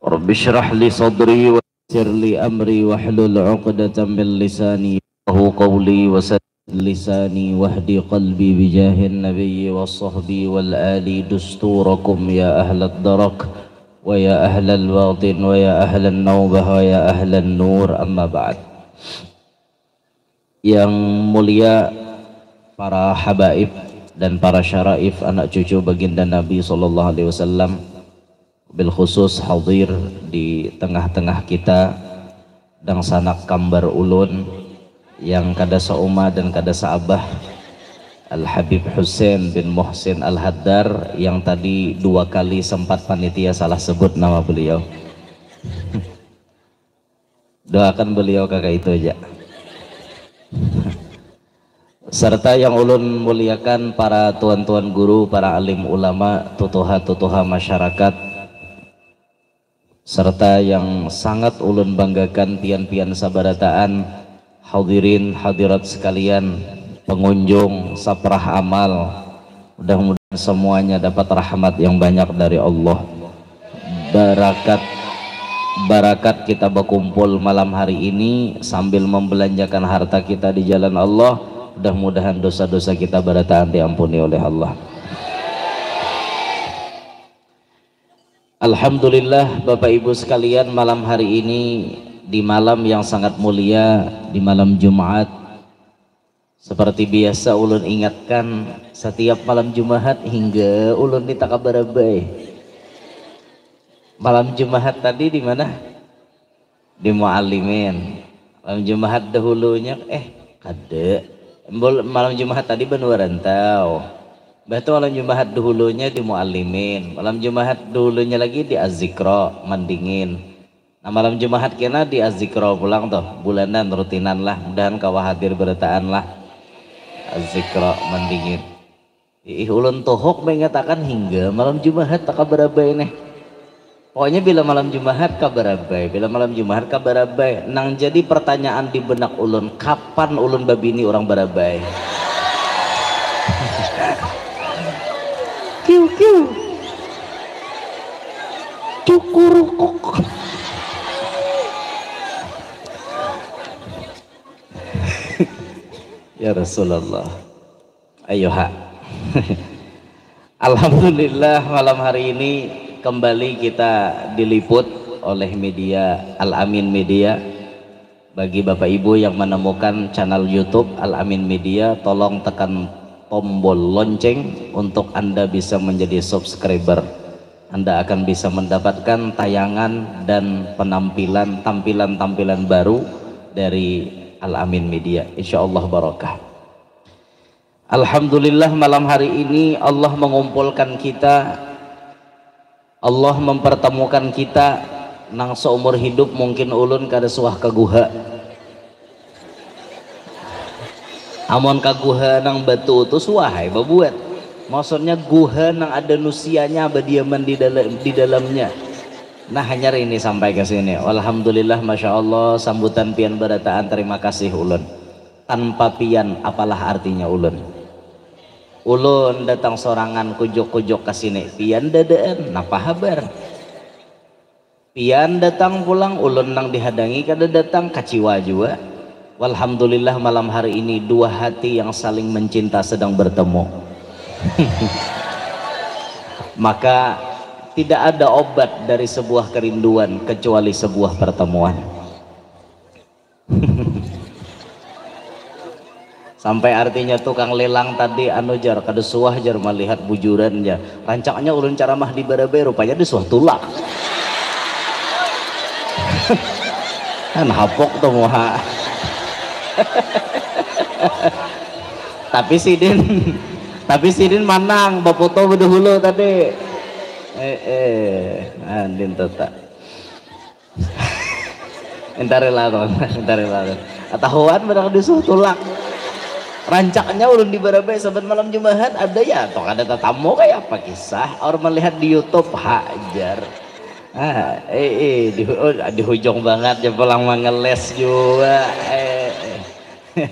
رب اشرح لي صدري ويسر لي أمري واحلل عقدة من لساني يفقهوا قولي وسدد لساني واهدي قلبي بجاه النبي والصحب والآل دستوركم يا أهل الدرك ويا أهل الباطن ويا أهل النوبة ويا أهل النور. أما بعد. Yang mulia para habaib dan para syaraif anak cucu baginda Nabi SAW, bil khusus hadir di tengah-tengah kita dan sanak kambar ulun yang kada sauma dan kada saabah, Al Habib Hussein bin Muhsin Al Haddar, yang tadi 2 kali sempat panitia salah sebut nama beliau. Doakan beliau kakak itu aja. Serta yang ulun muliakan para tuan-tuan guru, para alim ulama, tutuha-tutuha masyarakat, serta yang sangat ulun banggakan pian-pian sabarataan, hadirin hadirat sekalian, pengunjung saprah amal. Mudah-mudahan semuanya dapat rahmat yang banyak dari Allah. Barakat kita berkumpul malam hari ini sambil membelanjakan harta kita di jalan Allah. Mudah-mudahan dosa-dosa kita barataan diampuni oleh Allah. Alhamdulillah Bapak Ibu sekalian, malam hari ini di malam yang sangat mulia, di malam Jumat, seperti biasa ulun ingatkan setiap malam Jumat hingga ulun ditakabarabai. Malam Jumat tadi di mana? Di Muallimin. Malam Jumat dahulunya kada. Malam Jumat tadi Benua Rantau. Betul, malam Jumat dahulunya di Muallimin. Malam Jumat dahulunya lagi di Az-Zikra Mandingin. Nah malam Jumat kena di Az-Zikra pulang toh, bulanan rutinan lah. Mudahan kawah hadir berataan lah Az-Zikra Mandingin. Ulun tohok mengatakan hingga malam Jumat tak kabarabai nih. Pokoknya bila malam Jumat kabarabai, bila malam Jumat kabarabai. Nang jadi pertanyaan di benak ulun, kapan ulun babini orang barabai? Kiu kiu, cukurukuk. Ya Rasulullah, ayo ha. Alhamdulillah malam hari ini kembali kita diliput oleh media Al-Amin Media. Bagi Bapak Ibu yang menemukan channel YouTube Al-Amin Media, tolong tekan tombol lonceng untuk Anda bisa menjadi subscriber. Anda akan bisa mendapatkan tayangan dan tampilan-tampilan baru dari Al-Amin Media. Insya Allah barakah. Alhamdulillah malam hari ini Allah mengumpulkan kita, Allah mempertemukan kita. Nang seumur hidup mungkin ulun kada suah ke guha. Amon ke guha nang batu itu suahai babuat. Maksudnya guha nang ada nusianya badiaman di dalamnya. Nah hanya ini sampai ke sini. Alhamdulillah, masya Allah, sambutan pian barataan, terima kasih ulun. Tanpa pian apalah artinya ulun. Ulun datang sorangan kujuk-kujuk ke sini, pian dadaan napa habar. Pian datang pulang ulun nang dihadangi kada datang kaciwa juga. Walhamdulillah malam hari ini 2 hati yang saling mencinta sedang bertemu. Maka tidak ada obat dari sebuah kerinduan kecuali sebuah pertemuan. Sampai artinya tukang lelang tadi anu jar kada suah jar melihat bujuran jar. Rancaknya ulun caramah di barabai rupanya di suah tulak. Kan hapok tuh moha. Tapi sidin manang bapoto bedahulu tadi. Andin tata. Entar laton. Atahuan benar di suah tulak. Rancaknya ulun di barabai saban malam Jumat ada ya atau ada tatamu kayak apa kisah orang melihat di YouTube hajar. Di hujung banget ya pulang mengeles juga.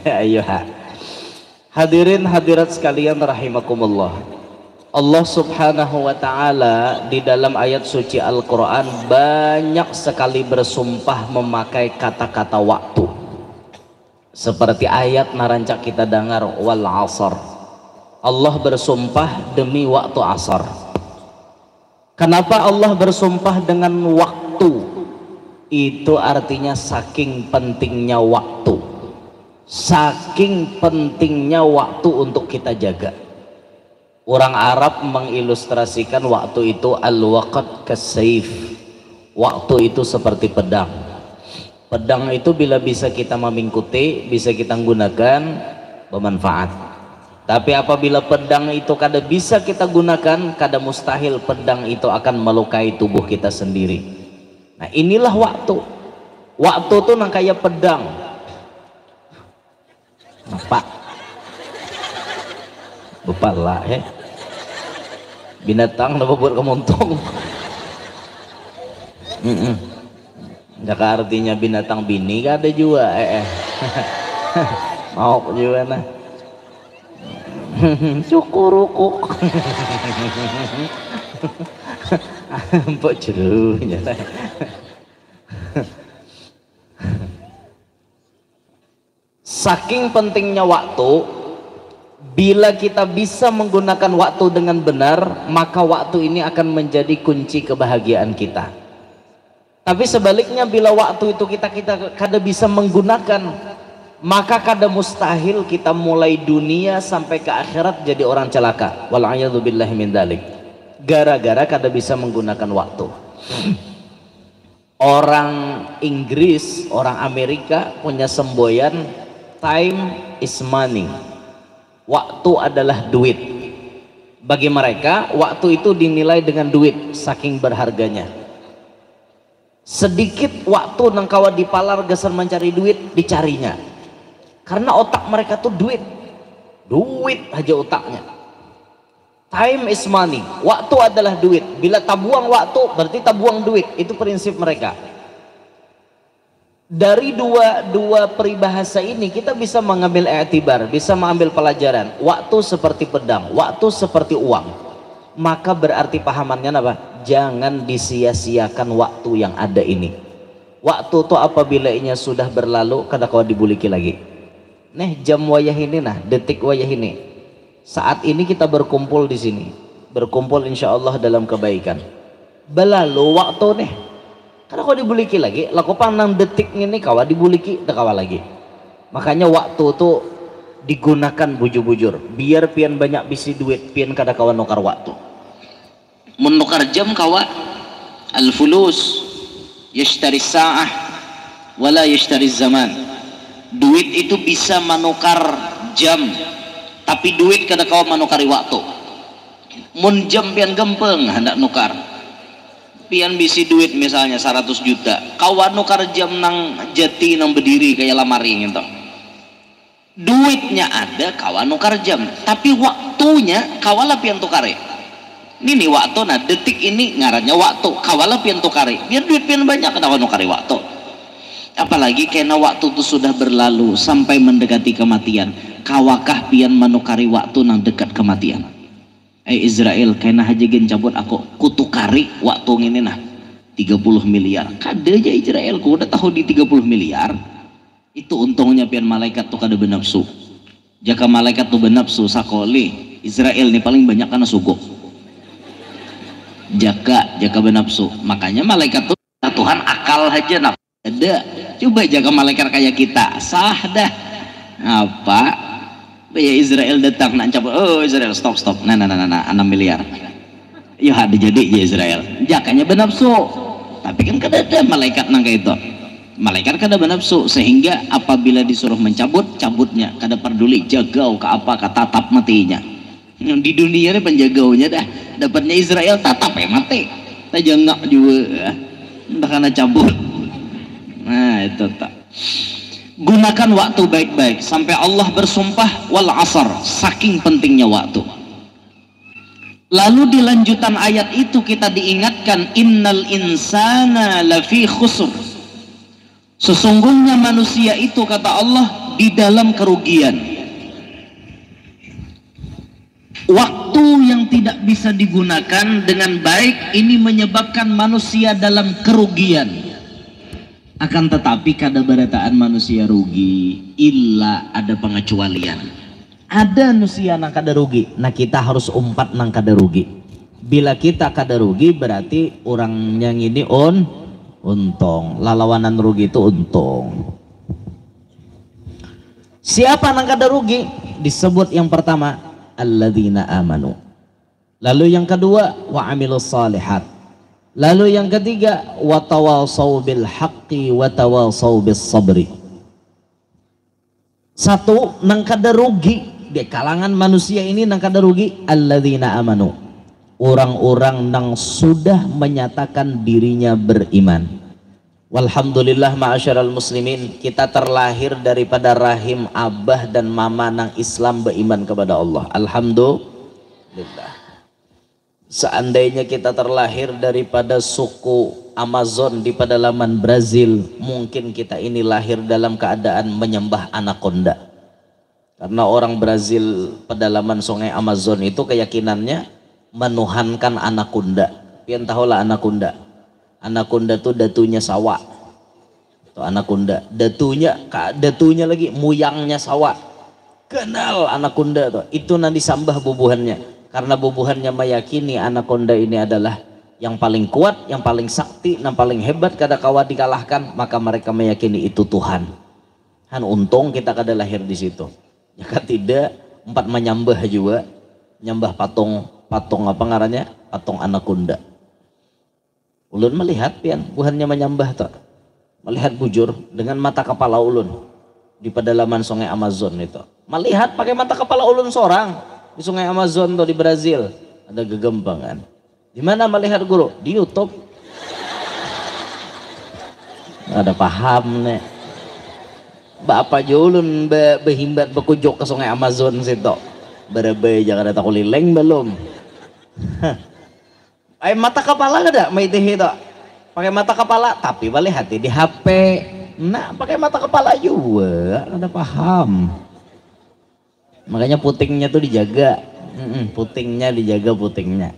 Ayo ha. Hadirin hadirat sekalian rahimakumullah. Allah subhanahu wa ta'ala di dalam ayat suci Al-Quran banyak sekali bersumpah memakai kata-kata waktu, seperti ayat narancak kita dengar wal asar. Allah bersumpah demi waktu asar. Kenapa Allah bersumpah dengan waktu? Itu artinya saking pentingnya waktu, saking pentingnya waktu untuk kita jaga. Orang Arab mengilustrasikan waktu itu al-waqt kasayf. Waktu itu seperti pedang. Pedang itu bila bisa kita memingkuti, bisa kita gunakan bermanfaat. Tapi apabila pedang itu kada bisa kita gunakan, kada mustahil pedang itu akan melukai tubuh kita sendiri. Nah, inilah waktu. Waktu itu nang kayak pedang. Apa? Bepala binatang dapat buat kemontong. Jaka artinya binatang bini gak ada juga mau juga nah cukurukuk empok jerunya saking pentingnya waktu. Bila kita bisa menggunakan waktu dengan benar, maka waktu ini akan menjadi kunci kebahagiaan kita. Tapi sebaliknya, bila waktu itu kita kada bisa menggunakan, maka kada mustahil kita mulai dunia sampai ke akhirat jadi orang celaka. Wal'iyadzubillahi min dzalik. Gara-gara kada bisa menggunakan waktu. Orang Inggris, orang Amerika punya semboyan time is money. Waktu adalah duit. Bagi mereka, waktu itu dinilai dengan duit, saking berharganya. Sedikit waktu nang kawa dipalar geser mencari duit, dicarinya. Karena otak mereka tuh duit. Duit aja otaknya. Time is money. Waktu adalah duit. Bila tabuang waktu, berarti tabuang duit. Itu prinsip mereka. Dari dua peribahasa ini kita bisa mengambil i'tibar, bisa mengambil pelajaran. Waktu seperti pedang, waktu seperti uang. Maka berarti pahamannya apa? Jangan disia-siakan waktu yang ada ini. Waktu itu apabila inya sudah berlalu, kada kau dibuliki lagi. Nih jam wayah ini nah, detik wayah ini. Saat ini kita berkumpul di sini, berkumpul insya Allah dalam kebaikan. Berlalu waktu nih. Karena kau dibuliki lagi, laku panang detik ini kawa dibuliki, tak kawa lagi. Makanya waktu itu digunakan bujur-bujur. Biar pian banyak bisi duit, pian kada kawa nukar waktu. Menukar jam kawa al-fulus yashtari sa'ah wala yashtari zaman. Duit itu bisa menukar jam, tapi duit kada kawa menukari waktu. Mun jam pian gempeng hendak nukar. Pian bisi duit misalnya 100 juta, kawan nukar jam nang jati nang berdiri kayak lamari gitu. Duitnya ada, kawan nukar jam, tapi waktunya kawalah pian tukare. Ini nih waktu, nah detik ini ngarannya waktu, kawalah pian tukare. Biar duit pian banyak, kawan nukari waktu. Apalagi karena waktu itu sudah berlalu sampai mendekati kematian, kawakah pian menukari waktu nang dekat kematian? Israel kena hajagin cabut aku kutukari waktu ini nah 30 miliar kada aja Israel ku udah tahu di 30 miliar itu untungnya pian malaikat tuh kada benafsu. Jika malaikat tuh benafsu sakoli Israel nih paling banyak karena suku jaka benafsu. Makanya malaikat tuh Tuhan akal aja nah ada. Coba jaga malaikat kayak kita sah dah apa ya Israel datang nak cabut, oh Israel stop 6 miliar ya ada jadi ya Israel jakanya benafsu. Tapi kan kada ada malaikat nang kayak itu, malaikat kada benafsu sehingga apabila disuruh mencabut cabutnya kada peduli jagau ke apa ke tatap matinya. Di dunia ini penjagaunya dah dapatnya Israel tatap mati tak jengak juga entah karena cabut. Nah itu tak gunakan waktu baik-baik sampai Allah bersumpah wal asar, saking pentingnya waktu. Lalu di lanjutan ayat itu kita diingatkan innal insana lafi khusr, sesungguhnya manusia itu kata Allah di dalam kerugian. Waktu yang yang tidak bisa digunakan dengan baik ini menyebabkan manusia dalam kerugian. Akan tetapi kada barataan manusia rugi, illa ada pengecualian. Ada manusia nang kada rugi, nah kita harus umpat nang kada rugi. Bila kita kada rugi berarti orang yang ini untung, lalawanan rugi itu untung. Siapa nang kada rugi? Disebut yang pertama alladzina amanu. Lalu yang kedua wa amilus salihat. Lalu yang ketiga wa tawasau bil haqqi wa tawasau bis sabri. Satu nang kada rugi di kalangan manusia ini nang kada rugi alladzina amanu. Orang-orang nang sudah menyatakan dirinya beriman. Walhamdulillah ma'asyiral muslimin, kita terlahir daripada rahim abah dan mama nang Islam beriman kepada Allah. Alhamdulillah. Seandainya kita terlahir daripada suku Amazon di pedalaman Brazil, mungkin kita ini lahir dalam keadaan menyembah anaconda. Karena orang Brazil pedalaman sungai Amazon itu keyakinannya menuhankan anaconda. Pian tahulah anaconda. Anaconda tuh datunya sawa. Tuh anaconda, datunya lagi muyangnya sawa. Kenal anaconda tuh. Itu nanti sambah bubuhannya. Karena bubuhannya meyakini anaconda ini adalah yang paling kuat, yang paling sakti, yang paling hebat kada kawa dikalahkan, maka mereka meyakini itu Tuhan. Han untung kita kada lahir di situ. Jika tidak, empat menyembah juga, nyembah patung apa ngarannya? Patung anaconda. Ulun melihat pian buhannya menyembah tuh, melihat bujur dengan mata kepala ulun di pedalaman sungai Amazon itu, melihat pakai mata kepala ulun seorang di sungai Amazon tuh di Brazil ada gegempangan. Di mana melihat guru? Di YouTube. Nggak ada paham nih. Bapak julun behimbat bekujok ke sungai Amazon situ. Berebe jangan ada kulileng belum. Ay mata kepala ada maitih itu. Pakai mata kepala tapi balik hati di HP. Nah, pakai mata kepala juga ada paham. Makanya putingnya tuh dijaga. Putingnya dijaga putingnya.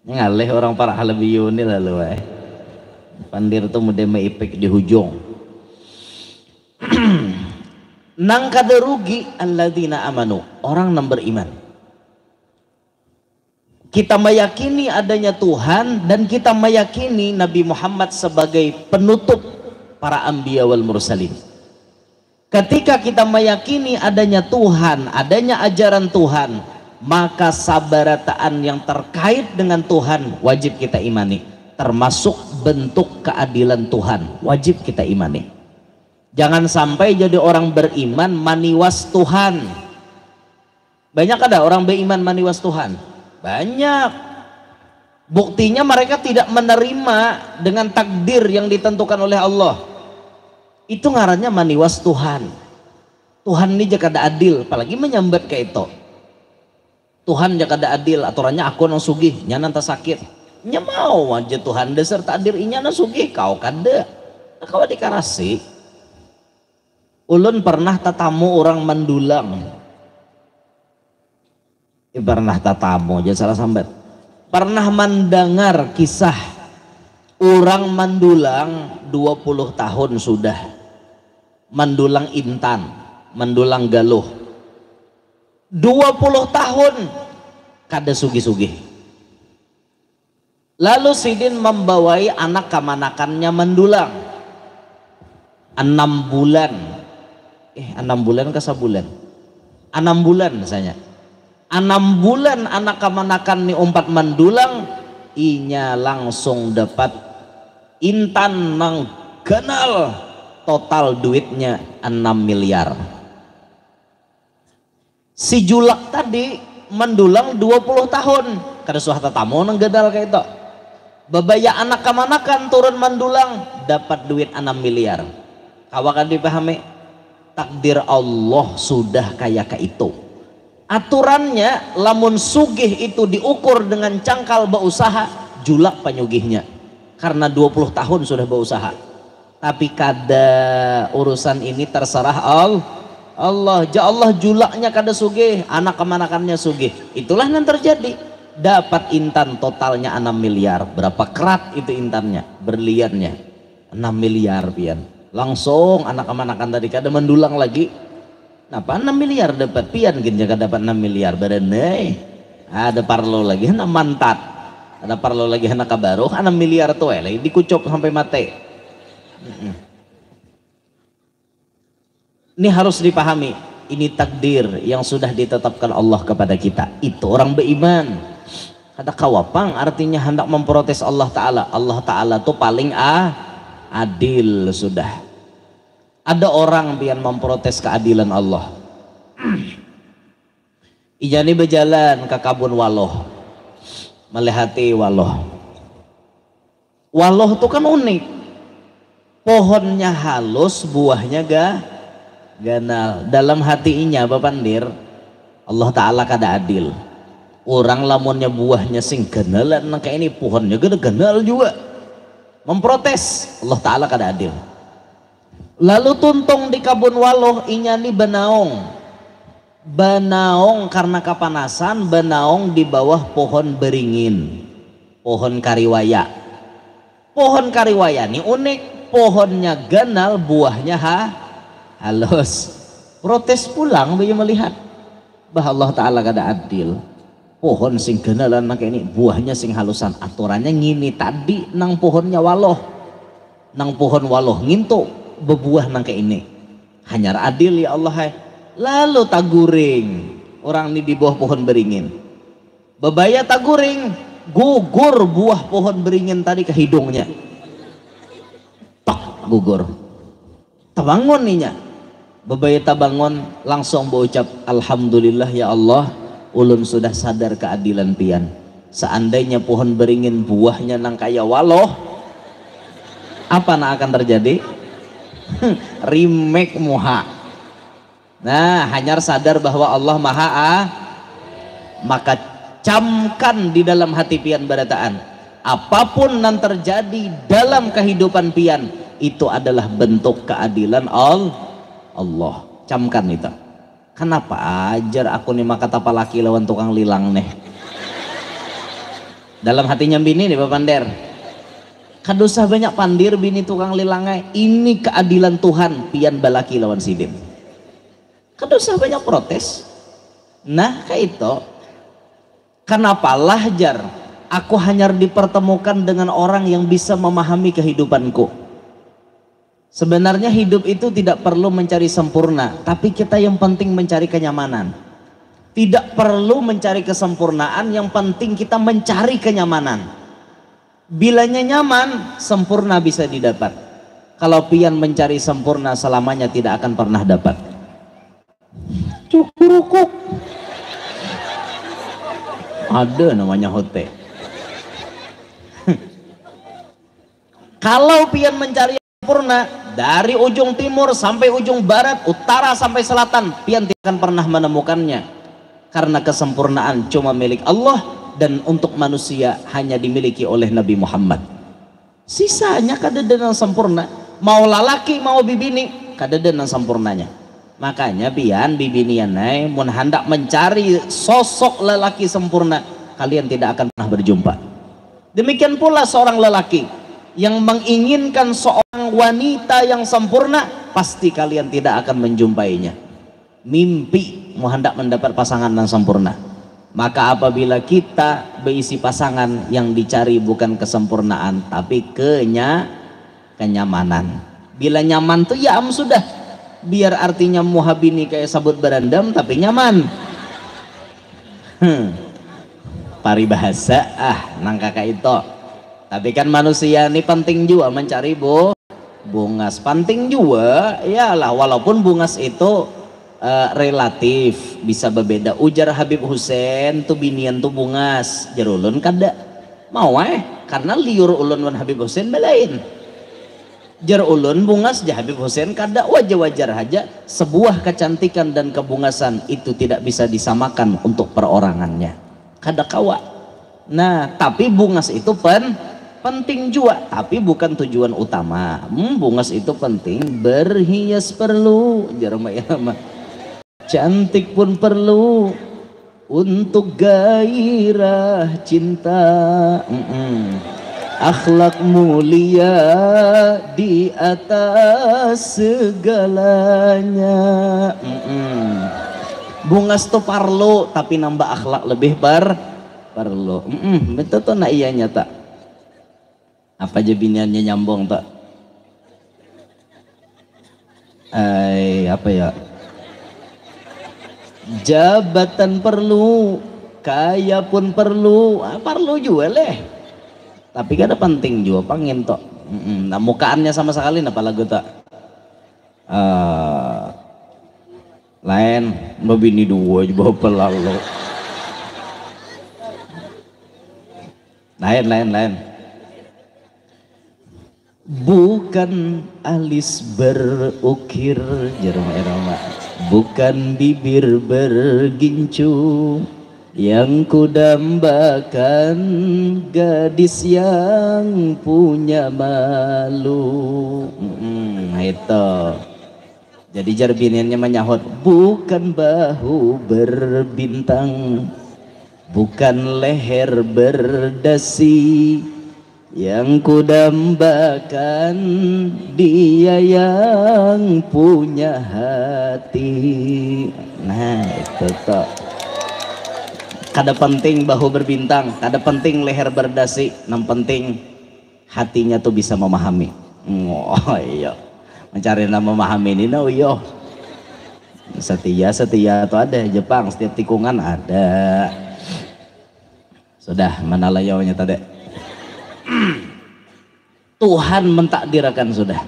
Ngalih orang para halabiyun ini lalu pandir tuh mudah meipik di hujung. Nang kada rugi alladzina amanu, orang yang beriman. Kita meyakini adanya Tuhan dan kita meyakini Nabi Muhammad sebagai penutup para anbiya wal mursalin. Ketika kita meyakini adanya Tuhan, adanya ajaran Tuhan, maka sabarataan yang terkait dengan Tuhan wajib kita imani, termasuk bentuk keadilan Tuhan wajib kita imani. Jangan sampai jadi orang beriman maniwas Tuhan. Banyak ada orang beriman maniwas Tuhan, banyak. Buktinya mereka tidak menerima dengan takdir yang ditentukan oleh Allah. Itu ngarannya maniwas Tuhan. Tuhan ini jaka ada adil, apalagi menyambat kayak itu. Tuhan jaka ada adil, aturannya aku nang sugih, nyanan tak sakit. Nya mau aja Tuhan dasar takdir inya nang sugih, kau kada. Kau dikarasi. Ulun pernah tatamu orang Mandulang. Pernah tatamu, jangan salah sambat. Pernah mendengar kisah orang Mandulang 20 tahun sudah. Mandulang Intan, Mandulang Galuh. 20 tahun kada sugi-sugi. Lalu Sidin membawai anak kemanakannya Mandulang. 6 bulan. 6 bulan ke sebulan? 6 bulan misalnya. 6 bulan anak kemanakan ni umpat Mandulang, inya langsung dapat Intan nang kenal total duitnya 6 miliar. Si Julak tadi Mandulang 20 tahun kada suah tatamu nang gedal kayak itu. Babaya anak kemanakan turun Mandulang dapat duit 6 miliar. Kawakan dipahami? Takdir Allah sudah kayak itu. Aturannya lamun sugih itu diukur dengan cangkal berusaha, Julak panyugihnya. Karena 20 tahun sudah berusaha. Tapi kada urusan ini terserah Allah julaknya kada sugih, anak kemanakannya sugih. Itulah yang terjadi. Dapat intan totalnya 6 miliar. Berapa kerat itu intannya, berliannya 6 miliar pian. Langsung anak kemanakan tadi kada mendulang lagi. Napa 6 miliar dapat pian gini jaga dapat 6 miliar berenai. Ada parlo lagi anak mantat. Ada parlo lagi anak kabaruh 6 miliar tuh lagi dikucop sampai mati. Ini harus dipahami, ini takdir yang sudah ditetapkan Allah kepada kita. Itu orang beriman. Ada kawapang artinya hendak memprotes Allah Ta'ala. Allah Ta'ala tuh paling adil sudah. Ada orang yang memprotes keadilan Allah. Ijani berjalan ke kabun waloh, melihati waloh. Waloh tuh kan unik. Pohonnya halus, buahnya ganal. Dalam hatinya Bapandir, Allah Ta'ala kada adil. Orang lamunnya buahnya sing ganalan, kayak ini pohonnya gede ganal juga. Memprotes, Allah Ta'ala kada adil. Lalu tuntung di kabun waloh inyani benaong. Benaong karena kepanasan, benaong di bawah pohon beringin. Pohon kariwaya. Pohon kariwaya ini unik, pohonnya ganal, buahnya halus. Protes pulang beliau melihat bahwa Allah Ta'ala kada adil. Pohon sing ganalan kayak ini, buahnya sing halusan. Aturannya ngini tadi nang pohonnya waloh, nang pohon waloh nginto bebuah nang kayak ini. Hanya adil ya Allah. Lalu taguring orang ini di bawah pohon beringin. Bebaya taguring, gugur buah pohon beringin tadi ke hidungnya. Tok gugur. Tabangun ninya. Bebaya tabangun langsung berucap alhamdulillah ya Allah, ulun sudah sadar keadilan pian. Seandainya pohon beringin buahnya nang kaya waloh, apa yang akan terjadi? Remake muha. Nah, hanya sadar bahwa Allah maha maka camkan di dalam hati pian barataan. Apapun yang terjadi dalam kehidupan pian, itu adalah bentuk keadilan Allah. Camkan itu. Kenapa ajar aku nih maka tapa laki lawan tukang lilang nih. Dalam hatinya bini nih Bapak Pander. Kadusah banyak pandir bini tukang lilangnya. Ini keadilan Tuhan pian balaki lawan sidin. Kadusah banyak protes. Nah kayak itu. Kenapa lahjar aku hanya dipertemukan dengan orang yang bisa memahami kehidupanku. Sebenarnya hidup itu tidak perlu mencari sempurna, tapi kita yang penting mencari kenyamanan. Tidak perlu mencari kesempurnaan, yang penting kita mencari kenyamanan. Bilanya nyaman, sempurna bisa didapat. Kalau pian mencari sempurna, selamanya tidak akan pernah dapat. Cukurukuk. Ada namanya hote. Kalau pian mencari sempurna, dari ujung timur sampai ujung barat, utara sampai selatan, pian tidak akan pernah menemukannya. Karena kesempurnaan cuma milik Allah, dan untuk manusia hanya dimiliki oleh Nabi Muhammad. Sisanya kadeden sempurna. Mau lalaki mau bibini, kadeden sempurnanya. Makanya pian bibinian mun hendak mencari sosok lelaki sempurna, kalian tidak akan pernah berjumpa. Demikian pula seorang lelaki yang menginginkan seorang wanita yang sempurna, pasti kalian tidak akan menjumpainya. Mimpi mau hendak mendapat pasangan yang sempurna. Maka apabila kita berisi pasangan, yang dicari bukan kesempurnaan tapi kenyamanan. Bila nyaman tuh ya sudah, biar artinya muhabini kayak sabut berendam tapi nyaman. Paribahasa nang kakak itu. Tapi kan manusia ini penting juga mencari bungas. Penting juga, iyalah walaupun bungas itu relatif bisa berbeda. Ujar Habib Hussein tuh binian tuh bungas, jarulun kada mau karena liur ulun wan Habib Hussein belain. Jar ulun bungas jah Habib Hussein kada, wajar-wajar aja. Sebuah kecantikan dan kebungasan itu tidak bisa disamakan untuk perorangannya. Kada kawa. Nah, tapi bungas itu penting juga, tapi bukan tujuan utama. Bungas itu penting, berhias perlu. Jar cantik pun perlu untuk gairah cinta. Akhlak mulia di atas segalanya. Bunga sto parlo tapi nambah akhlak lebih perlu. Betul tuh nak iyanya tak? Apa aja biniannya nyambung tak? Apa ya? Jabatan perlu, kaya pun perlu, perlu juga leh. Tapi kan ada penting juga pengen tok. Nah mukaannya sama sekali apa lagu tak? Lain, bini dua juga pelalu. Lain. Bukan alis berukir jerma, bukan bibir bergincu yang kudambakan gadis yang punya malu. Itu jadi jarbiniannya menyahut, bukan bahu berbintang, bukan leher berdasi yang kudambakan dia yang punya hati. Nah itu toh. Kada penting bahu berbintang, kada penting leher berdasi, yang penting hatinya tuh bisa memahami. Oh iya, mencari nama memahami ini, no iya. Setia tuh ada Jepang, setiap tikungan ada. Sudah mana layaunya tadi? Tuhan mentakdirkan sudah.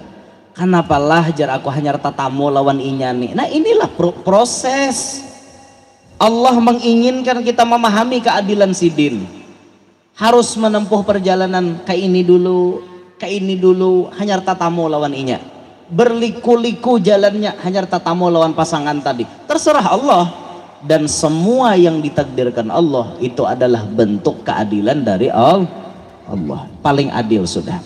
Kenapalah jar aku hanya tatamu lawan inyani. Nah inilah proses. Allah menginginkan kita memahami keadilan sidin. Harus menempuh perjalanan kayak ini dulu, hanya tatamu lawan inya. Berliku-liku jalannya, hanya tatamu lawan pasangan tadi. Terserah Allah. Dan semua yang ditakdirkan Allah itu adalah bentuk keadilan dari Allah. Paling adil sudah.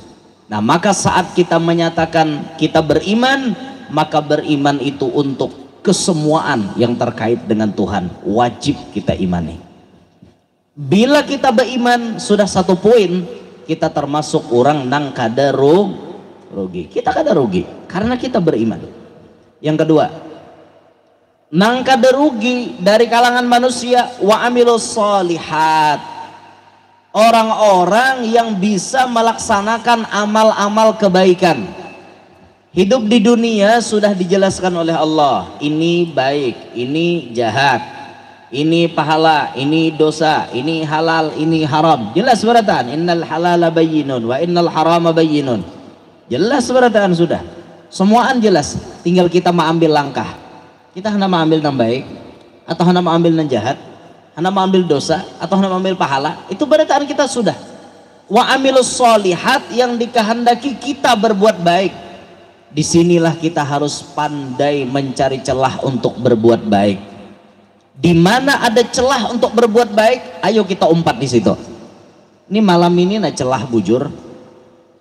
Nah maka saat kita menyatakan kita beriman, maka beriman itu untuk kesemuaan yang terkait dengan Tuhan wajib kita imani. Bila kita beriman sudah satu poin, kita termasuk orang nang kada rugi. Kita kada rugi karena kita beriman. Yang kedua, nang kada rugi dari kalangan manusia wa amilus solihat, orang-orang yang bisa melaksanakan amal-amal kebaikan. Hidup di dunia sudah dijelaskan oleh Allah, ini baik, ini jahat, ini pahala, ini dosa, ini halal, ini haram. Jelas berataan, innal halala bayyinun wa innal harama bayyinun. Jelas berataan sudah. Semuaan jelas, tinggal kita mau ambil langkah. Kita hendak mau ambil yang baik atau hendak mau ambil yang jahat, hendak mau ambil dosa atau hendak mau ambil pahala, itu berataan kita sudah. Wa amilus solihat, yang dikehendaki kita berbuat baik. Disinilah kita harus pandai mencari celah untuk berbuat baik. Di mana ada celah untuk berbuat baik, ayo kita umpat di situ. Ini malam ini nah celah bujur.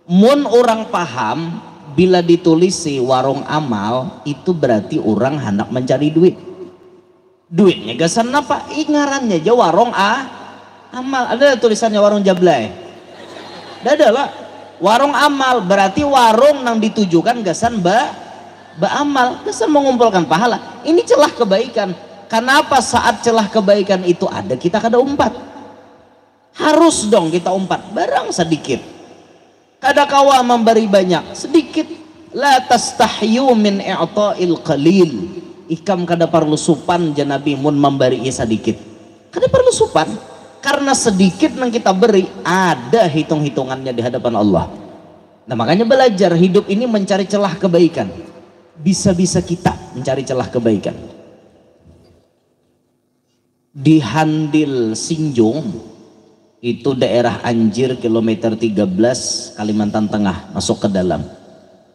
Mun orang paham bila ditulisi warung amal itu berarti orang hendak mencari duit. Duitnya gasan apa? Ngarannya aja warung amal. Ada tulisannya warung jablay. Ada lah. Warung amal berarti warung yang ditujukan gasan amal, gasan mengumpulkan pahala. Ini celah kebaikan. Kenapa saat celah kebaikan itu ada kita kada umpat? Harus dong kita umpat, barang sedikit. Kada kawa memberi banyak, sedikit. La tastahyu min i'ta'il qalil. Ikam kada perlu supan janabi mun memberi sedikit. Kada perlu supan. Karena sedikit yang kita beri ada hitung-hitungannya di hadapan Allah. Nah makanya belajar hidup ini mencari celah kebaikan. Bisa-bisa kita mencari celah kebaikan. Di Handil Sinjung, itu daerah Anjir kilometer 13 Kalimantan Tengah, masuk ke dalam.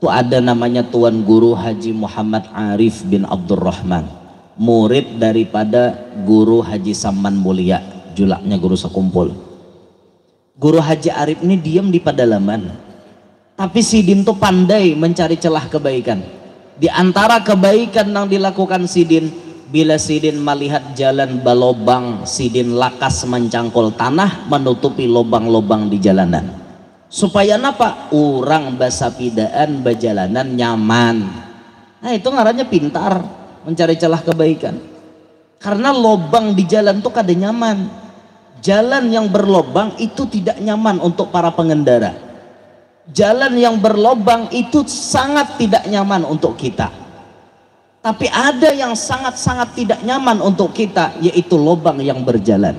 Itu ada namanya Tuan Guru Haji Muhammad Arif bin Abdurrahman, murid daripada Guru Haji Saman Mulia, julaknya guru sekumpul. Guru Haji Arif ini diam di pedalaman, tapi Sidin tuh pandai mencari celah kebaikan. Di antara kebaikan yang dilakukan Sidin, Bila sidin melihat jalan balobang, sidin lakas mencangkul tanah menutupi lobang-lobang di jalanan. Supaya napa? Urang basapidaan bajalanan nyaman. Nah itu ngarannya pintar, mencari celah kebaikan. Karena lobang di jalan tuh kada nyaman. Jalan yang berlobang itu tidak nyaman untuk para pengendara. Jalan yang berlobang itu sangat tidak nyaman untuk kita. Tapi ada yang sangat-sangat tidak nyaman untuk kita, yaitu lubang yang berjalan.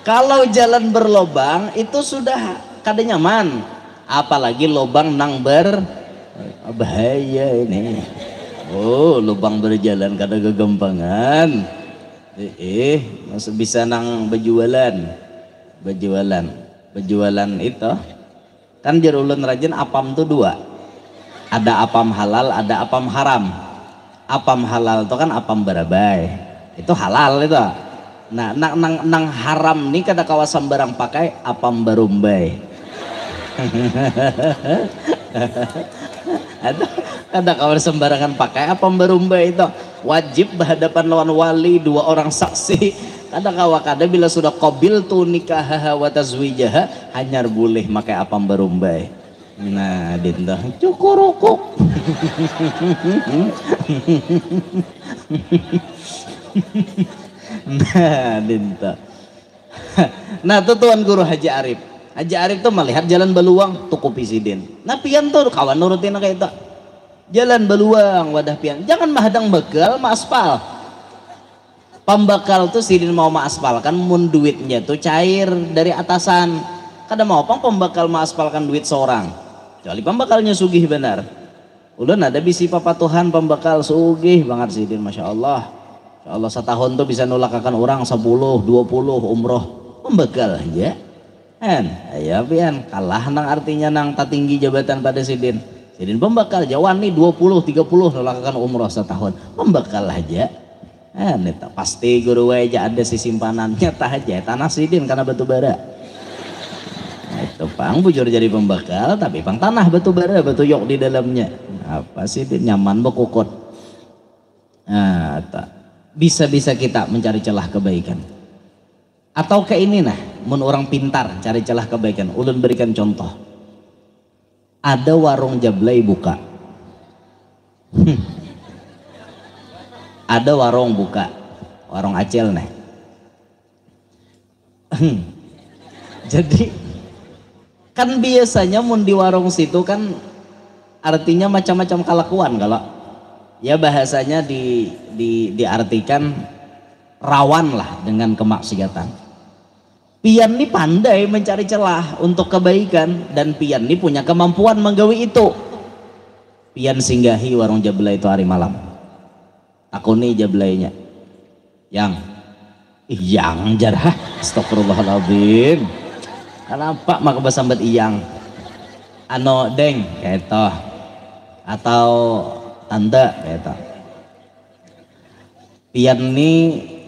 Kalau jalan berlobang itu sudah kada nyaman, apalagi lubang nang bahaya ini. Oh, lubang berjalan kada kegampangan. Masih bisa nang berjualan itu kan jerulun rajin apam tuh dua, ada apam halal ada apam haram. Apam halal itu kan apam barabai, itu halal itu. Nah nang haram nih kada kawasan barang pakai apam barumbai. Ada kawan sembarangan pakai apam barumbai itu wajib berhadapan lawan wali, 2 orang saksi. Kada kada bila sudah qabil tu nikahaha wa tazwijaha hanyar boleh pakai apam barumbai. Nah dinta cukurukuk. Nah dinta. Nah tuh Tuan Guru Haji Arif. Haji Arif tuh melihat jalan beluang tuku pisidin. Nah pian tuh kawan nurutin kayak itu. Jalan beluang wadah pian, jangan mahadang bekal ma aspal. Pembakal tuh sidin mau ma aspal kan mun duitnya tuh cair dari atasan. Kada mau pembakal ma aspal kan duit seorang. Kecuali pembakalnya sugih benar. Ulun ada bisi papatuhan pembakal sugih banget sidin, masya Allah. Masya Allah setahun tuh bisa nulakakan orang 10, 20 umroh pembakal aja. Kan, ya pian kalah nang artinya nang tatinggi jabatan pada sidin. Sidin pembakal jawan nih 20, 30 nolakakan umroh setahun pembakal aja. Neta pasti guru aja ada si simpanannya tah aja tanah sidin karena batu bara. Itu pang bujur jadi pembakal tapi pang tanah batu bara batu yok di dalamnya. Apa sidin nyaman bekukut. Nah, bisa-bisa kita mencari celah kebaikan. Atau kayak ini nah, mun orang pintar cari celah kebaikan. Ulun berikan contoh. Ada warung jablay buka. Ada warung buka, warung acil nih. Jadi kan biasanya mun di warung situ kan artinya macam-macam kelakuan kalau ya bahasanya diartikan rawan lah dengan kemaksiatan. Pian ini pandai mencari celah untuk kebaikan dan pian ini punya kemampuan menggawi itu. Pian singgahi warung jablay itu hari malam. Aku nih jablaynya. Yang jarah. Astagfirullahaladzim. Kenapa maka basambat iyang? Ano deng kayak toh atau tante kayak toh. Pian ini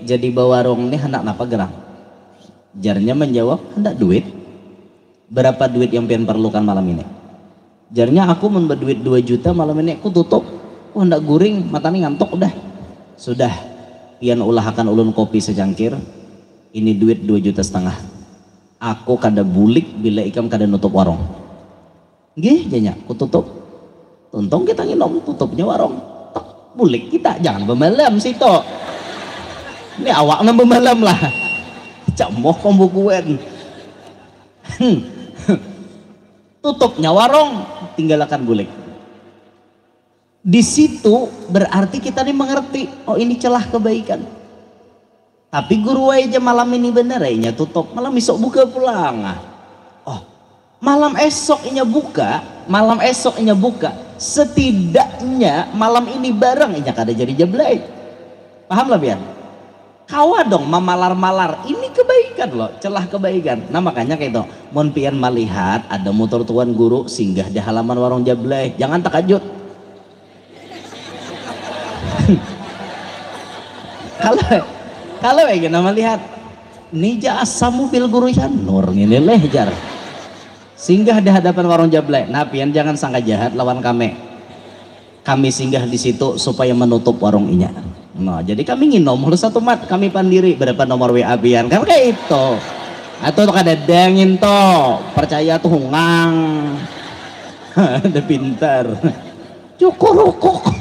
jadi bawa warung ini hendak napa gerang? Jarnya menjawab, hendak duit. Berapa duit yang pian perlukan malam ini? Jarnya aku mau berduit 2 juta malam ini aku tutup. Oh hendak guring, matanya ngantuk udah. Sudah, pian ulahkan ulun kopi secangkir. Ini duit 2,5 juta. Aku kada bulik bila ikam kada nutup warung. Gih, janya, aku tutup. Untung kita nginom tutupnya warung. Tak bulik kita, jangan bemalam situ. Ini awaknya bemalam lah. Camoh pembukuan. Tutupnya warung, tinggalkan bulik. Di situ berarti kita nih mengerti, oh ini celah kebaikan. Tapi guru aja malam ini bener aja tutup, malam esok buka pulang. Oh, malam esoknya buka, setidaknya malam ini bareng inya kada jadi jablay. Paham lah biar? Kawa dong memalar-malar, ini kebaikan loh, celah kebaikan. Nah makanya kayak itu, mon pian melihat ada motor tuan guru singgah di halaman warung jablay, jangan takajud. Kalau ya kita melihat nija asamu bil guruyan nur ngene leh jar. Singgah di hadapan warung Jablay. Nah, pian jangan sangka jahat lawan kami. Kami singgah di situ supaya menutup warung inya. Nah, jadi kami nginom lu satu mat, kami pandiri berapa nomor WA pian. Kan kayak itu. Atau kada dengin toh, percaya tuh hungang. Ada pintar. Cukur rokok.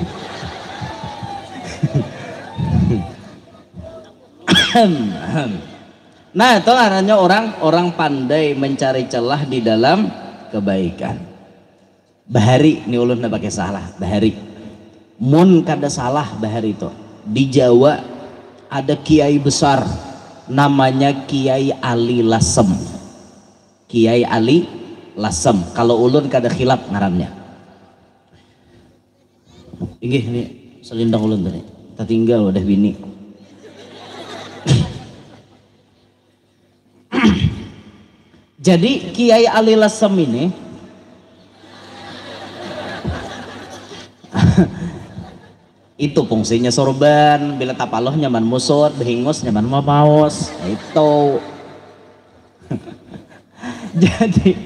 Nah, itu artinya orang pandai mencari celah di dalam kebaikan. Bahari ini ulun udah pakai salah, bahari. Mun kada salah bahari itu. Di Jawa ada kiai besar namanya Kiai Ali Lasem. Kiai Ali Lasem. Kalau ulun kada khilaf ngarannya. Ini selindang ulun tadi. Tertinggal udah bini. Jadi Kiai Ali Lasem ini itu fungsinya sorban, bila tapaloh nyaman musut, behingos nyaman mapaos, itu. Jadi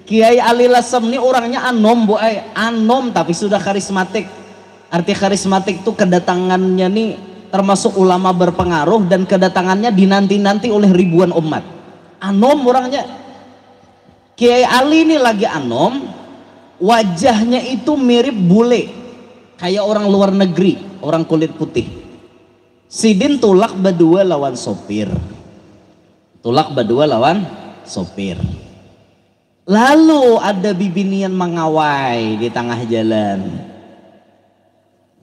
Kiai Ali Lasem ini orangnya anom, anom tapi sudah karismatik. Arti karismatik itu kedatangannya nih termasuk ulama berpengaruh dan kedatangannya dinanti-nanti oleh ribuan umat. Anom orangnya. Kiai Ali ini lagi anom, wajahnya itu mirip bule, kayak orang luar negeri, orang kulit putih. Sidin tulak berdua lawan sopir, lalu ada bibinian mengawai di tengah jalan,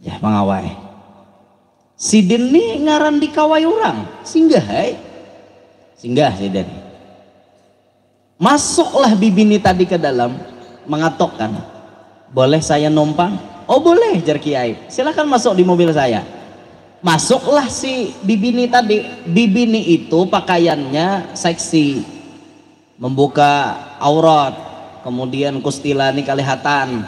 ya mengawai. Sidin nih ngaran dikawai orang, singgah Sidin. Masuklah bibini tadi ke dalam, mengatokkan, boleh saya numpang? Oh boleh, jar Kiai, silakan masuk di mobil saya. Masuklah si bibini tadi. Bibini itu pakaiannya seksi, membuka aurat, kemudian kustilani kelihatan.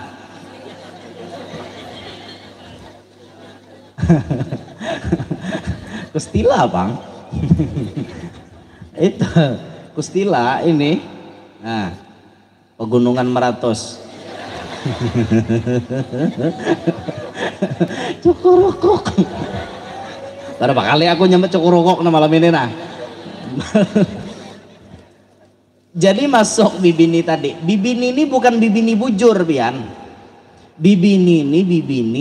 Kustila bang. Itu kustila ini. Nah, pegunungan Meratus. Cukur rokok. Berapa kali aku nyambet cukur rokok malam ini nah. Jadi masuk bibini tadi. Bibini ini bukan bibini bujur pian. Bibini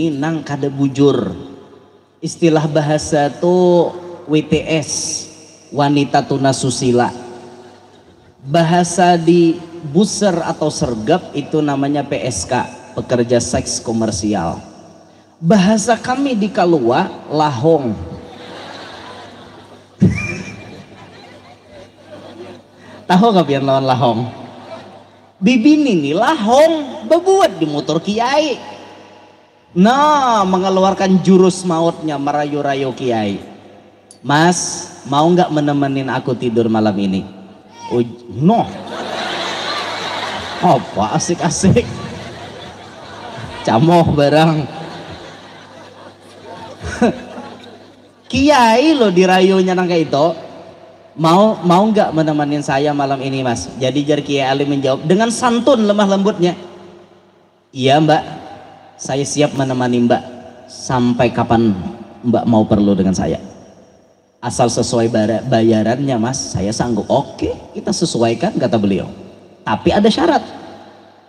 nang kada bujur. Istilah bahasa tuh WTS, wanita tunasusila. Bahasa di buser atau sergap itu namanya PSK, pekerja seks komersial. Bahasa kami di Kalua, lahong. Tahu gak biar lawan lahong? Bibin ini lahong bebuat di motor Kiai. Nah, mengeluarkan jurus mautnya, merayu-rayu Kiai. Mas, mau nggak menemenin aku tidur malam ini? No. Apa asik-asik? Camoh barang. Kiai lo dirayunya nang kayak itu. Mau nggak menemenin saya malam ini mas? Jadi jar Kiai Ali menjawab dengan santun lemah lembutnya. Iya mbak, saya siap menemani mbak sampai kapan mbak mau perlu dengan saya. Asal sesuai bayarannya mas, saya sanggup. Oke, kita sesuaikan kata beliau. Tapi ada syarat.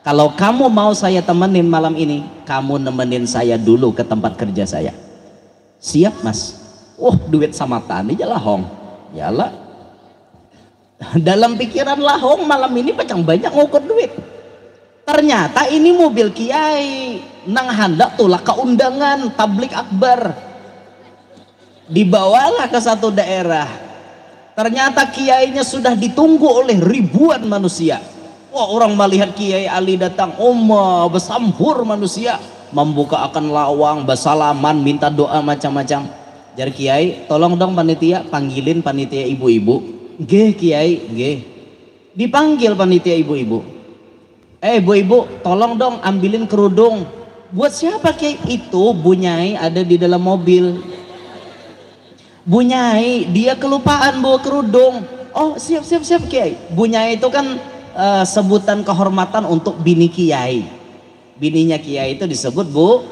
Kalau kamu mau saya temenin malam ini, kamu nemenin saya dulu ke tempat kerja saya. Siap mas. Duit sama tani aja lahong. Yalah. Dalam pikiran lahong malam ini pacang banyak ngukur duit. Ternyata ini mobil Kiai nang hendak tulah keundangan tablik akbar. Dibawalah ke satu daerah. Ternyata kiainya sudah ditunggu oleh ribuan manusia. Wah, orang melihat Kiai Ali datang, bersambur manusia, membuka akan lawang, bersalaman, minta doa macam-macam. Jar Kiai, tolong dong panitia panggilin panitia ibu-ibu. Nggih Kiai, nggih. Dipanggil panitia ibu-ibu. Bu-ibu, tolong dong ambilin kerudung. Buat siapa Kiai? Itu Bu Nyai ada di dalam mobil. Bu Nyai, dia kelupaan bawa kerudung. Oh siap siap siap Kiai. Bu Nyai itu kan sebutan kehormatan untuk bini Kiai. Bininya Kiai itu disebut Bu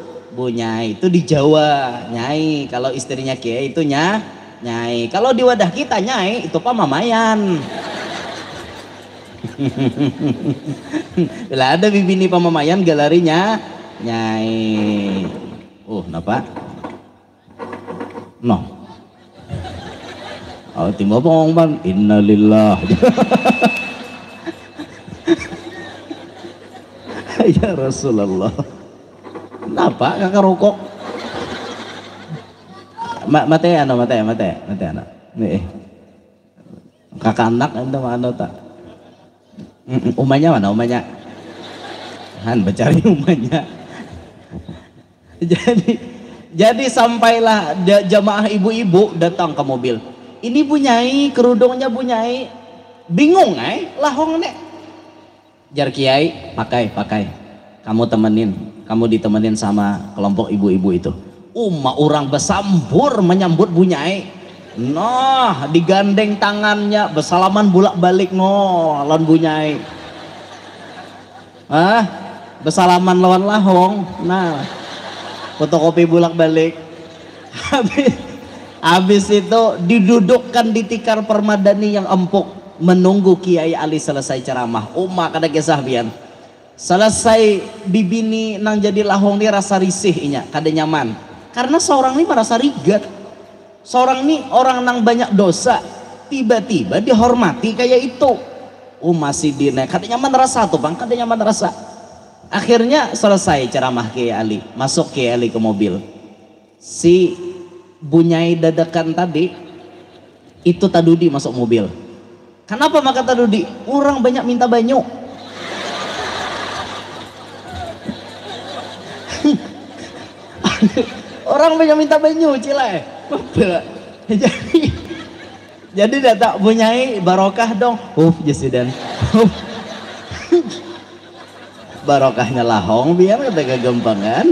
Nyai, itu di Jawa Nyai. Kalau istrinya Kiai itu Nyai. Kalau di wadah kita Nyai itu Pamamayan. Bila ada bibini Pamamayan galarinya Nyai. Napa? No. Oh, timbo pengomong innalillah. Ya Rasulullah. Kenapa kakak rokok? Mate anak. Nih. Kakak anak anda mana tak? Umanya mana umanya? Han bercari umanya. Jadi sampailah jamaah ibu-ibu datang ke mobil. Ini Bu Nyai, kerudungnya Bu Nyai. Bingung lahong nek. Jar Kiai, pakai. Kamu ditemenin sama kelompok ibu-ibu itu. Orang bersambur menyambut Bu Nyai. Nah, digandeng tangannya, bersalaman bolak-balik lawan Bu Nyai. Bersalaman lawan lahong. Nah, fotokopi bolak-balik. Habis itu didudukkan di tikar permadani yang empuk menunggu Kiai Ali selesai ceramah. Kada kisah bian. Selesai bibini nang jadi lahong ni rasa risih inya, kada nyaman. Karena seorang ini merasa rigat. Seorang ini orang nang banyak dosa, tiba-tiba dihormati kayak itu. Masih dinaik, kada nyaman rasa tuh bang, kada nyaman rasa. Akhirnya selesai ceramah Kiai Ali, masuk Kiai Ali ke mobil. Si Bu Nyai dadakan tadi itu tadudi masuk mobil. Kenapa maka tadudi? Orang banyak minta banyu. Orang banyak minta banyu cilai. Jadi datang Bu Nyai barokah dong. Jesidan. Barokahnya lahong biar kata kegampangan.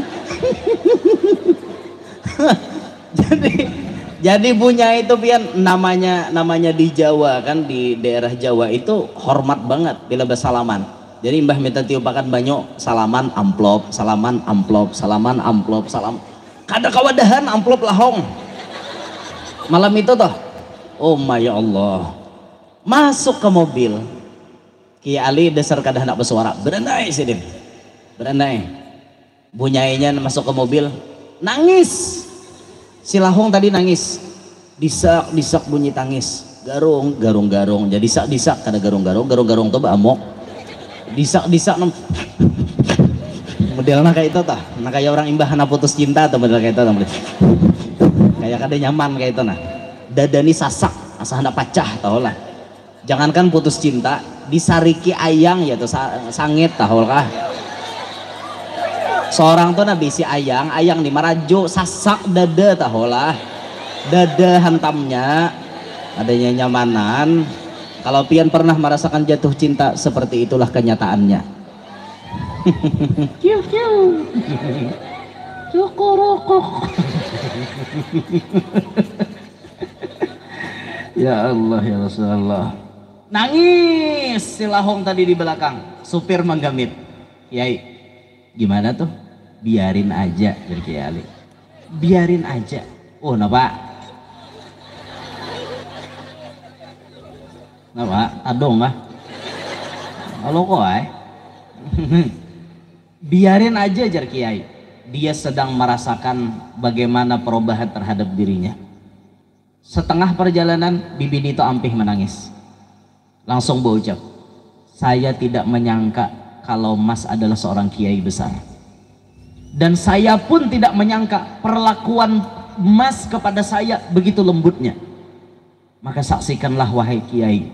Jadi Bu Nyai itu pian namanya di Jawa kan, di daerah Jawa itu hormat banget bila bersalaman. Jadi mbah minta tiupakan banyak salaman amplop, salam. Kada kawadahan amplop lahong. Malam itu toh, ya Allah, masuk ke mobil. Kiai Ali dasar kada hendak bersuara, berandai sidin, berandai. Bu Nyainya masuk ke mobil, nangis. Si lahong tadi nangis, disak bunyi tangis, garung, jadi disak kada garung tuh amok, disak modelnya kayak itu tah, kayak orang imbah anak putus cinta atau model kayak itu, kayak kada nyaman kayak itu dadani sasak, asa hendak pacah tau lah. Jangankan putus cinta, disariki ayang ya tuh sangit tahu kah? Seorang tuh nabi si ayang di marajo sasak dada tahulah, dada hantamnya adanya nyamanan. Kalau pian pernah merasakan jatuh cinta, seperti itulah kenyataannya. Ya Allah ya Rasulullah. Nangis si lahong tadi di belakang, supir menggamit. Yai, gimana tuh? Biarin aja dari Kiai Ali. Biarin aja. Napa? Adong mah. Halo kok biarin aja jar Kiai. Dia sedang merasakan bagaimana perubahan terhadap dirinya. Setengah perjalanan bibini itu ampih menangis. Langsung berucap, saya tidak menyangka kalau Mas adalah seorang kiai besar. Dan saya pun tidak menyangka perlakuan Mas kepada saya begitu lembutnya. Maka saksikanlah wahai kiai,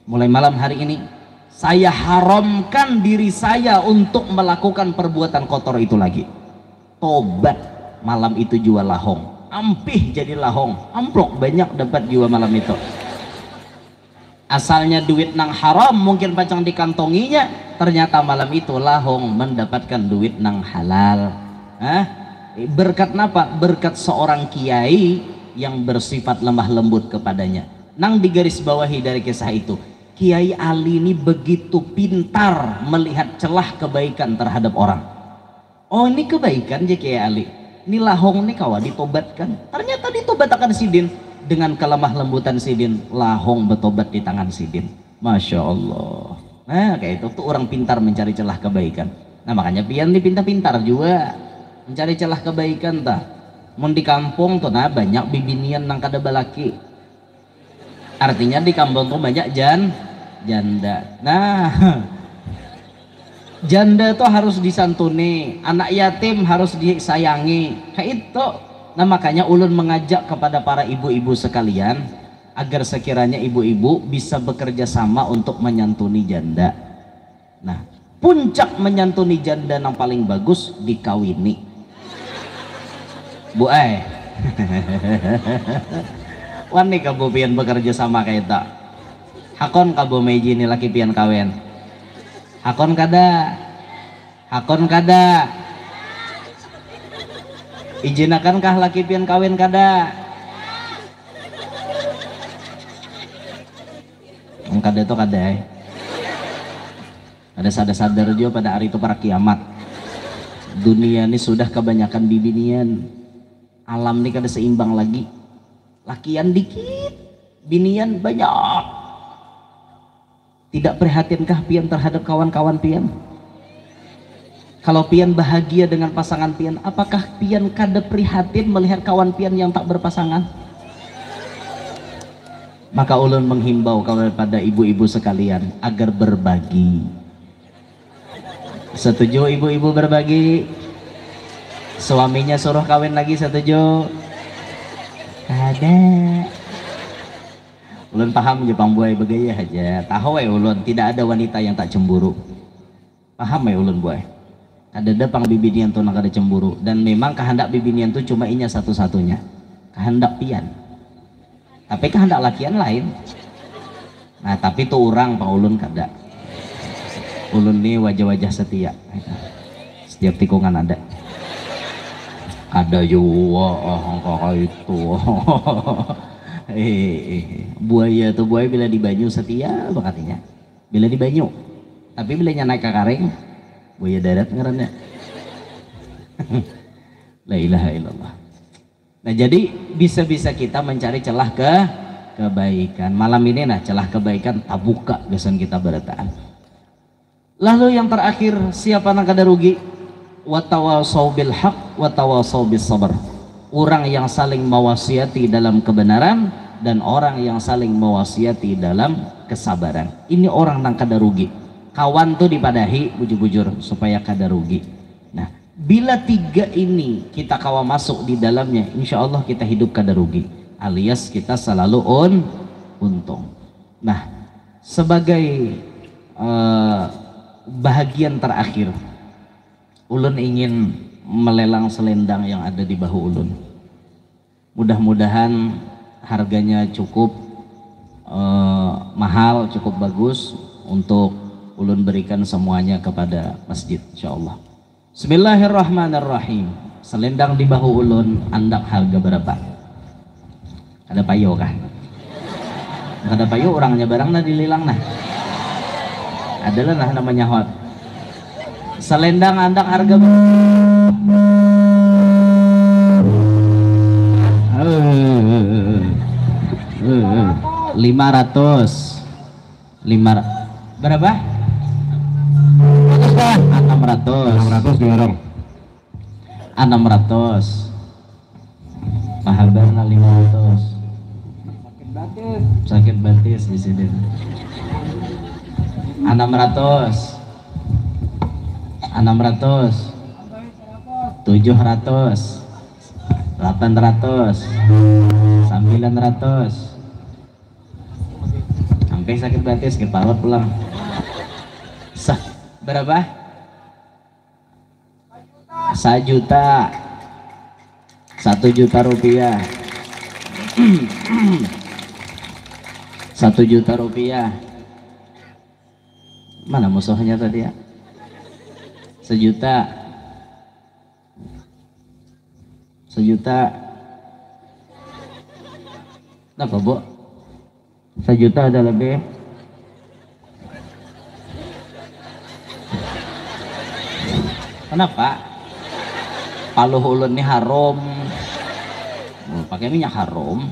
mulai malam hari ini saya haramkan diri saya untuk melakukan perbuatan kotor itu lagi. Tobat malam itu jual lahong, ampih jadi lahong, amplok banyak dapat jiwa malam itu. Asalnya duit nang haram mungkin pacang dikantonginya, ternyata malam itu lahong mendapatkan duit nang halal. Berkat apa? Berkat seorang kiai yang bersifat lemah lembut kepadanya. Nang digaris bawahi dari kisah itu, Kiai Ali ini begitu pintar melihat celah kebaikan terhadap orang. Oh ini kebaikan ya Kiai Ali, ini lahong nih kawan ditobatkan, ternyata ditobatakan Sidin. Dengan kelemah lembutan Sidin, lahong bertobat di tangan Sidin. Masya Allah. Nah kayak itu tuh orang pintar mencari celah kebaikan. Nah makanya pian nih pintar-pintar juga mencari celah kebaikan tah. Mun di kampung tuh nah banyak bibinian nang kada balaki. Artinya di kampung tuh banyak janda. Nah janda tuh harus disantuni, anak yatim harus disayangi. Kayak itu. Nah makanya ulun mengajak kepada para ibu-ibu sekalian agar sekiranya ibu-ibu bisa bekerja sama untuk menyantuni janda. Nah puncak menyantuni janda yang paling bagus dikawini. Bu wani kabu pian bekerja sama kayak tak hakon kabu meji ini laki pian kawin hakon kada izinakan laki pian kawin kada itu kada ada sadar juga pada hari itu para kiamat dunia ini sudah kebanyakan bibinian, alam ini kada seimbang lagi, lakian dikit binian banyak. Tidak prihatinkah pian terhadap kawan-kawan pian? Kalau pian bahagia dengan pasangan pian, apakah pian kada prihatin melihat kawan pian yang tak berpasangan? Maka ulun menghimbau kepada ibu-ibu sekalian agar berbagi. Setuju ibu-ibu berbagi? Suaminya suruh kawin lagi, setuju? Kada. Ulun paham Jepang buai begaya aja. Tahu ulun tidak ada wanita yang tak cemburu. Paham ulun buai. Ada pang bibinian tuh nak ada cemburu, dan memang kehendak bibinian tuh cuma inya satu-satunya, kehendak pian. Tapi kehendak lakian lain. Nah tapi tuh orang pang ulun kada. Ulun nih wajah-wajah setia. Setiap tikungan ada. Ada juga kayak itu. Buaya tuh buaya bila di banyu setia bakatnya. Bila di banyu. Tapi bila naik ke kareng, buaya darat ngarannya. La ilaha illallah. Nah jadi bisa-bisa kita mencari celah kebaikan. Malam ini nah celah kebaikan tak buka biasanya kita berataan. Lalu yang terakhir, siapa yang kada rugi? Watawasau bil haq watawasau bis sabar. Orang yang saling mewasiati dalam kebenaran dan orang yang saling mewasiati dalam kesabaran. Ini orang yang kada rugi. Kawan tuh dipadahi bujur-bujur supaya kada rugi. Nah bila tiga ini kita kawa masuk di dalamnya, insya Allah kita hidup kada rugi, alias kita selalu untung. Nah sebagai bahagian terakhir, ulun ingin melelang selendang yang ada di bahu ulun. Mudah-mudahan harganya cukup mahal, cukup bagus untuk ulun berikan semuanya kepada masjid insyaallah. Bismillahirrahmanirrahim. Selendang di bahu ulun andak harga berapa? Ada payo kah? Ada payo orangnya barang nah dililang nah. Adalah nah namanya hot. Selendang andak harga 500 berapa? 600 dorong 600 mahal banget 500 sakit batis di sini 600 700 800 900 sampai sakit batis ke parut pulang. Berapa? 1 juta 1 juta rupiah 1 juta rupiah. Mana musuhnya tadi ya? 1 juta 1 juta. Kenapa bu? Sejuta ada lebih. Kenapa? Paluh ulun ini haram. Pakai minyak haram.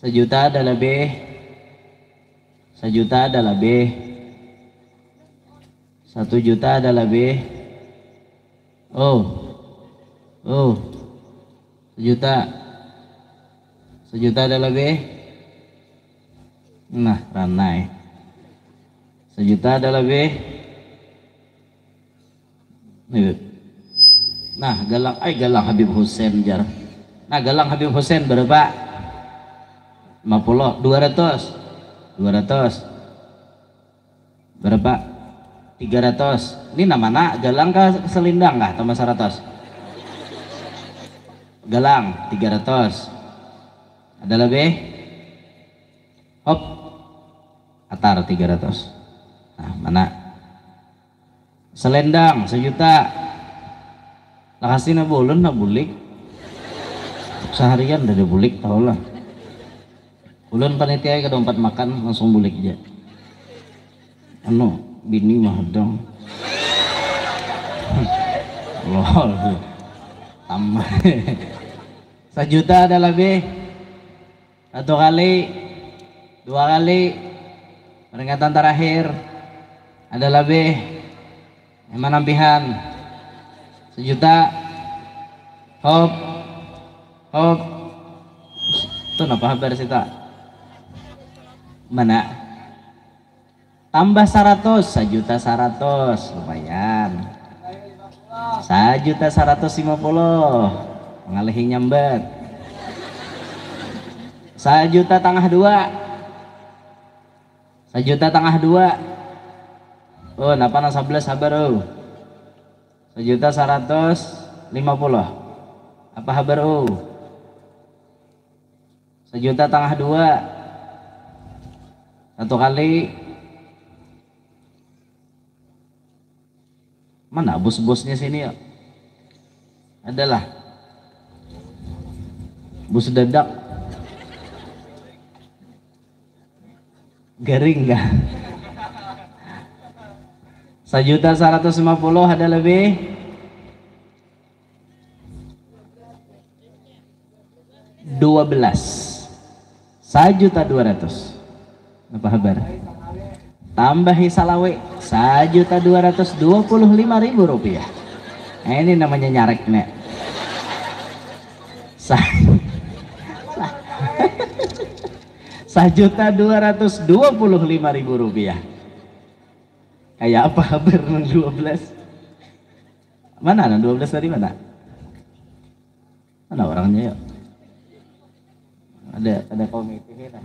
Sejuta ada lebih. Sejuta ada lebih. 1 juta ada lebih. Oh, sejuta. Sejuta ada lebih. Nah, ranai. Sejuta ada lebih. Nah, galang Habib Hussein jar. Nah, galang Habib Hussein berapa? 50, 200. Berapa? 300. Ini namanya galang kah selindang kah tambah 100? Galang 300. Ada lebih? Hop. Atar 300. Nah, mana? Selendang 1 juta. Lah kasih na bulan na bulik. Seharian dari bulik tau lah. Bulan panitia ke tempat makan langsung bulik aja. Anu bini mah dong. Lol. Tambah. 1 juta ada lebih. 1 kali, 2 kali. Peringatan terakhir ada lebih. Emang nampihan 1 juta. Hop. Itu apa kabar sih tak? Mana? Tambah 100, 1.100.000 lumayan. 1.150.000 mengalihi nyambet. 1,2 juta. 1,2 juta. Oh, napa na 11 sabar oh. 1.150.000. Apa kabar oh? 1,2 juta. 1 kali. Mana bos-bosnya sini ya? Adalah bos dadak. Garing gak? 1.150.000 ada lebih. 12. 1.200.000. Apa kabar? Tambahi salawe 1.225.000 rupiah. Nah, ini namanya nyarek nek. 1.225.000 rupiah. Kayak apa kabar 12? Mana 12 tadi mana? Mana orangnya yuk? Ada komite kita.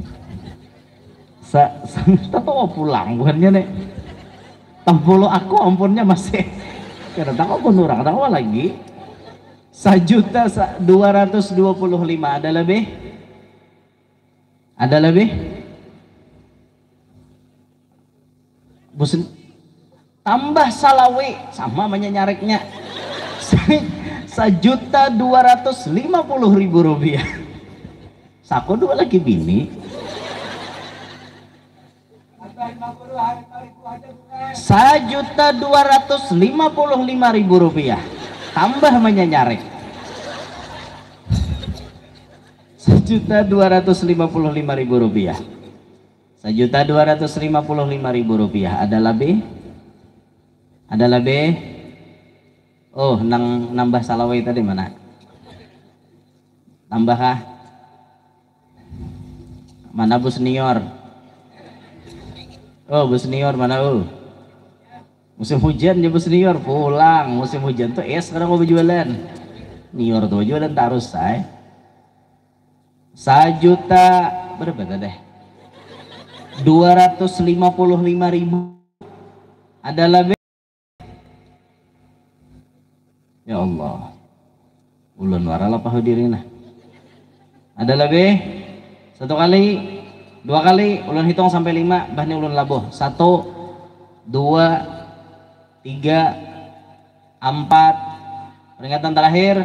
Tahu pulang bukannya nih. Tampolo aku ampunnya masih. Karena tak pun orang tahu lagi. 1.225.000 ada lebih? Ada lebih? Bosen tambah salawi sama nyareknya. 1.250.000 rupiah. Sako 2 lagi bini. 1.255.000 rupiah. Tambah nyarek. 1.255.000 rupiah. 1.255.000 rupiah. Ada lebih? Ada lebih? Oh, nambah salawai tadi mana? Tambah kah? Mana Bu Senior? Oh, Bu Senior mana oh? Musim hujan ya Bu Senior pulang. Musim hujan tuh sekarang mau jualan. Senior tuh jualan tarus say. 1 juta berapa tadi? 255.000. Ada lebih? Ya Allah. Ulun warala pak hadirina. Ada lebih? 1 kali, 2 kali, ulun hitung sampai 5, bahni ulun labuh. 1, 2, 3, 4. Peringatan terakhir.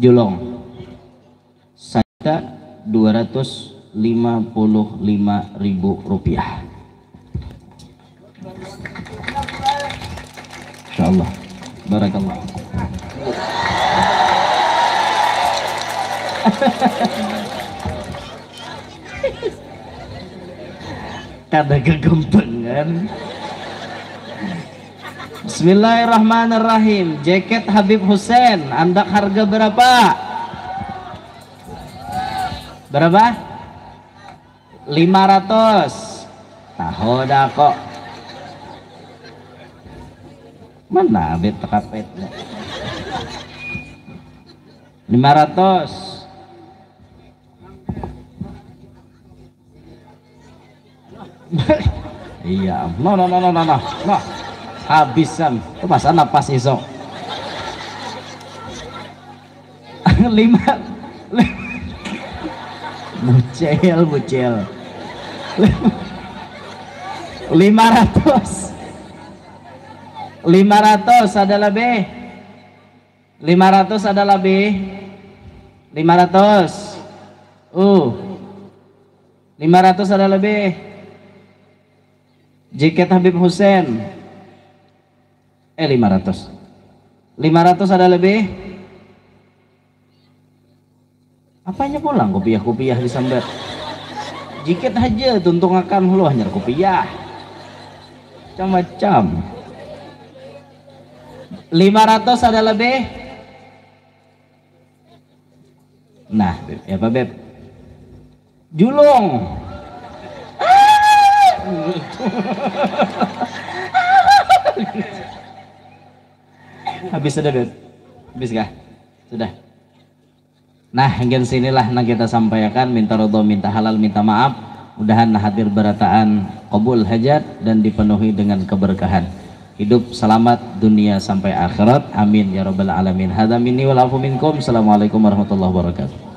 Julong. 1 Rp255.000. Insyaallah. Barakallah. Kada kegempengan. Bismillahirrahmanirrahim. Jaket Habib Hussein, andak harga berapa? Berapa? 500. Tahu dah kok. Mana bet tekapet? 500. Iya, no, habisan. Itu masa napas isok. 5. Bucel. 500. 500 ada lebih. 500 ada lebih. 500. 500 ada lebih. Jaket Habib Hussein 500 ada lebih. Apanya pulang kopiah disambar. Jaket aja tuntung akan lu hanya kopiah macam-macam. 500 ada lebih. Nah Beb, ya Pak Beb, julung. Habis sudah Beb? Habis kah? Sudah. Nah, hingga sinilah yang kita sampaikan. Minta ridho, minta halal, minta maaf. Mudahan hadir berataan qabul hajat dan dipenuhi dengan keberkahan. Hidup selamat dunia sampai akhirat. Amin ya rabbal alamin. Hadza minni wal afu minkum. Assalamualaikum warahmatullahi wabarakatuh.